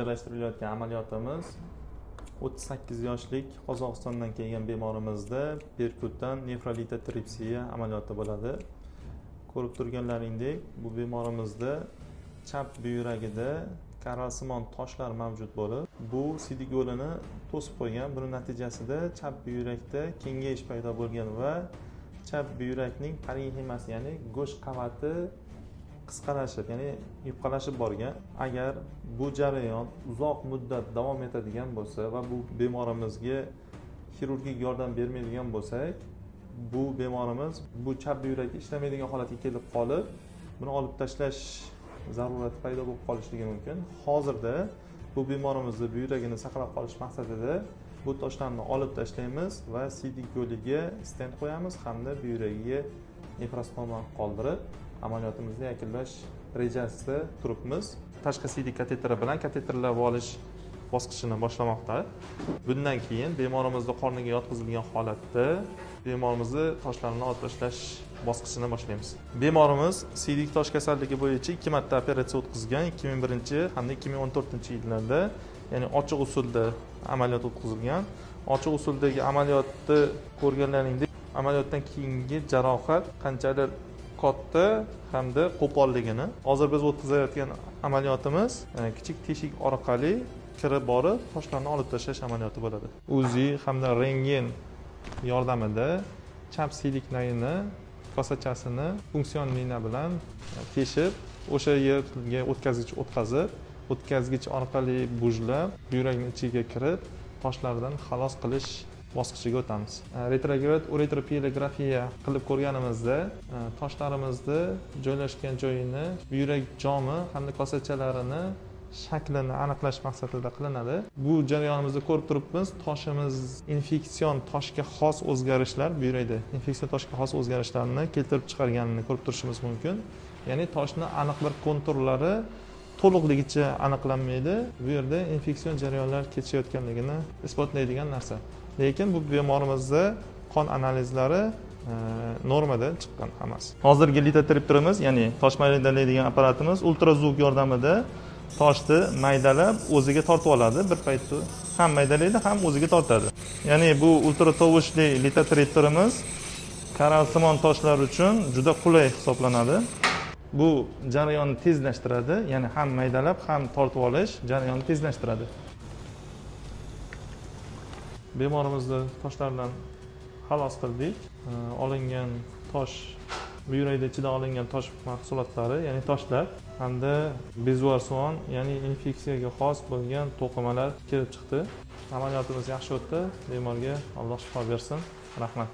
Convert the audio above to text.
Rejalashhtirilayotgan amaliyotimiz 38 yoshlik Qozog'istondan kelgan bemorimizda perkutdan nefrolitotripsiya amaliyoti bo'ladi. Ko'rib turganlaringdek, bu bemorimizda chap buyuragida karalsimon toshlar mavjud bo'lib, bu siydik yo'lini to'sib qo'ygan. Buning natijasida chap buyrakda kengayish paydo bo'lgan va chap buyrakning parenximasi, ya'ni go'sht qavati qisqarashib, ya'ni yupqalashib borgan. Agar bu jarayon uzoq muddat davom etadigan bo'lsa va bu bemorimizga xirurgik yordam bermaydigan bo'lsak, bu bemorimiz bu chap buyrak ishlamaydigan holatga kelib qolib, buni olib tashlash zarurati paydo bo'lib qolishligi mumkin. Hozirda bu bemorimizni buyuragini saqlab qolish maqsadida bu toshlarni olib tashlaymiz va siydik yo'liga stent qo'yamiz hamda buyuragiga nefroskopni qoldirib amaliyotimizni yakunlash rejasida turibmiz. Tashqi siydik kateteri bilan kateterlab olish bosqichini boshlamoqda. Bundan keyin bemorimizni qorniga yotqizilgan holatda bemorimizni toshlarni olib tashlash bosqichini boshlaymiz. Bemorimiz siydik tosh kasalligi bo'yicha 2 marta operatsiya o'tkazgan, 2001 hamda 2014-yillarda, ya'ni ochiq usulda amaliyot o'tkazilgan. Ochiq usuldagi amaliyotni ko'rganlaringdek, amaliyotdan keyingi jarohat qanchalik katta hamda qo'polligini, hozir biz o'tkazayotgan amaliyotimiz kichik teshik orqali kirib borib toshlarni olib tashlash amaliyoti bo'ladi. UZI hamda rentgen yordamida chap siydik nayini kosachasini funksion mina bilan teshib, o'sha yerga o'tkazgich o'tkazib, o'tkazgich orqali bujlab, buyrakning ichiga kirib, toshlardan xalos qilish bosqichiga o'tamiz. Retrograd uretropilografiya qilib ko'rganimizda toshlarimizni joylashgan joyini, buyrak jomi hamda kosachalarini shaklini aniqlash maqsadida qilinadi. Bu jarayonimizni ko'rib turibmiz. Toshimiz infeksion toshga xos o'zgarishlar, buyrakda infeksion toshga xos o'zgarishlarni keltirib chiqarganini ko'rib turishimiz mumkin. Ya'ni toshni aniq bir konturlari to'liqligicha aniqlanmaydi. Bu yerda infeksion jarayonlar kechayotganligini isbotlaydigan narsa. Lekin bu bemorimizda qon analizlari normadan chiqqan hammasi. Hozirgi litotriptorimiz, ya'ni tosh maydalaydigan apparatimiz ultrazvuk yordamida toshni maydalab o'ziga tortib oladi. Bir paytda ham maydalaydi, ham o'ziga tortadi. Ya'ni bu ultratovushli litotriptorimiz karalsimon toshlar uchun juda qulay hisoblanadi. Bu jarayonni tezlashtiradi, ya'ni ham maydalab, ham tortib olish jarayonni tezlashtiradi. Bemorimizni toshlardan xalos qildik. Olingan tosh, buyrakda ichidan olingan tosh mahsulotlari, ya'ni toshlar hamda bezuarson, ya'ni infeksiyaga xos bo'lgan to'qimalar kelib chiqdi. Amaliyotimiz yaxshi o'tdi. Bemorga Alloh shifo bersin. Rahmat.